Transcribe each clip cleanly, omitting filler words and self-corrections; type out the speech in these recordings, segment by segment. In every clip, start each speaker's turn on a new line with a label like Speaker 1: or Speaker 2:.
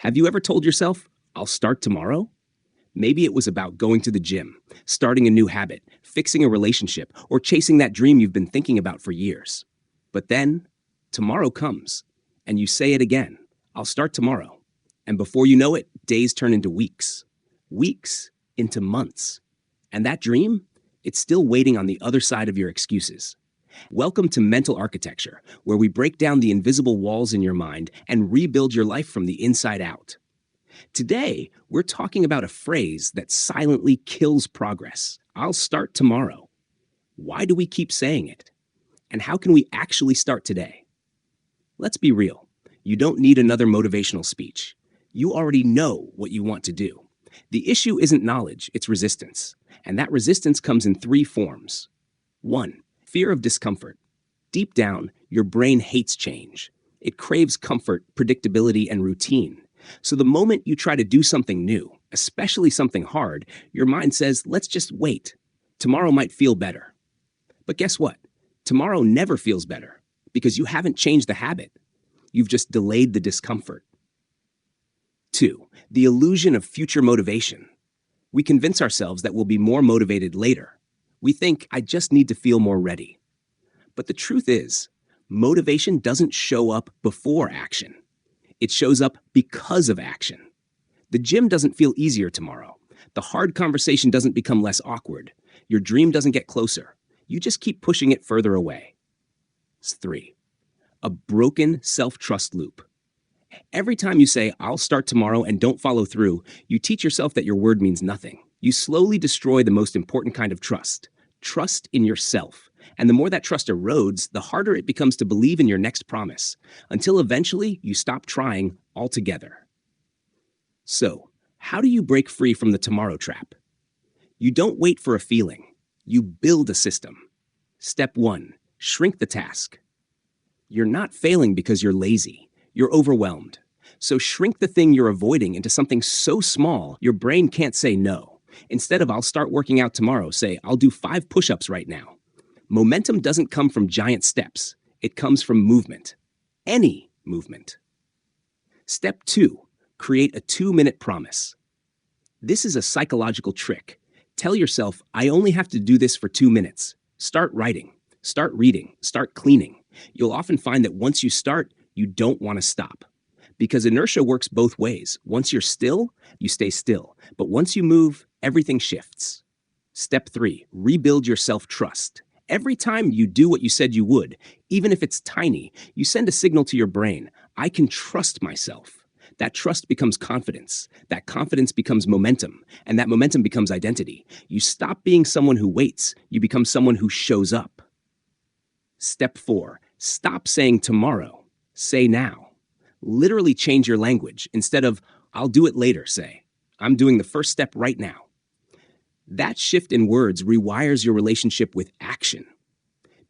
Speaker 1: Have you ever told yourself, I'll start tomorrow? Maybe it was about going to the gym, starting a new habit, fixing a relationship, or chasing that dream you've been thinking about for years. But then, tomorrow comes, and you say it again, I'll start tomorrow. And before you know it, days turn into weeks, weeks into months. And that dream, it's still waiting on the other side of your excuses. Welcome to Mental Architecture, where we break down the invisible walls in your mind and rebuild your life from the inside out. Today, we're talking about a phrase that silently kills progress. I'll start tomorrow. Why do we keep saying it? And how can we actually start today? Let's be real. You don't need another motivational speech. You already know what you want to do. The issue isn't knowledge, it's resistance. And that resistance comes in three forms. 1. Fear of discomfort. Deep down, your brain hates change. It craves comfort, predictability, and routine. So the moment you try to do something new, especially something hard, your mind says, let's just wait. Tomorrow might feel better. But guess what? Tomorrow never feels better because you haven't changed the habit. You've just delayed the discomfort. 2. The illusion of future motivation. We convince ourselves that we'll be more motivated later. We think, I just need to feel more ready. But the truth is, motivation doesn't show up before action. It shows up because of action. The gym doesn't feel easier tomorrow. The hard conversation doesn't become less awkward. Your dream doesn't get closer. You just keep pushing it further away. 3. A broken self-trust loop. Every time you say, I'll start tomorrow and don't follow through, you teach yourself that your word means nothing. You slowly destroy the most important kind of trust in yourself. And the more that trust erodes, the harder it becomes to believe in your next promise, until eventually you stop trying altogether. So, how do you break free from the tomorrow trap? You don't wait for a feeling. You build a system. Step 1, shrink the task. You're not failing because you're lazy. You're overwhelmed. So shrink the thing you're avoiding into something so small your brain can't say no. Instead of I'll start working out tomorrow, say I'll do 5 push-ups right now. Momentum doesn't come from giant steps. It comes from movement. Any movement. Step 2, create a 2-minute promise. This is a psychological trick. Tell yourself, I only have to do this for 2 minutes. Start writing, start reading, start cleaning. You'll often find that once you start, you don't want to stop. Because inertia works both ways. Once you're still, you stay still. But once you move, everything shifts. Step 3, rebuild your self-trust. Every time you do what you said you would, even if it's tiny, you send a signal to your brain, I can trust myself. That trust becomes confidence. That confidence becomes momentum. And that momentum becomes identity. You stop being someone who waits. You become someone who shows up. Step 4, stop saying tomorrow. Say now. Literally change your language. Instead of, I'll do it later, say, I'm doing the first step right now. That shift in words rewires your relationship with action.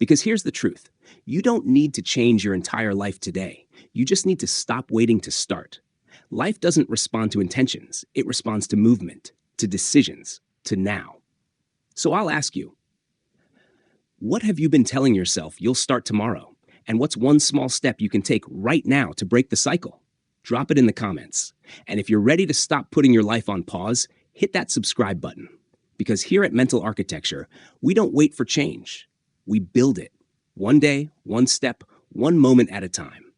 Speaker 1: Because here's the truth. You don't need to change your entire life today. You just need to stop waiting to start. Life doesn't respond to intentions. It responds to movement, to decisions, to now. So I'll ask you, what have you been telling yourself you'll start tomorrow? And what's one small step you can take right now to break the cycle? Drop it in the comments. And if you're ready to stop putting your life on pause, hit that subscribe button. Because here at Mental Architecture, we don't wait for change. We build it. One day, one step, one moment at a time.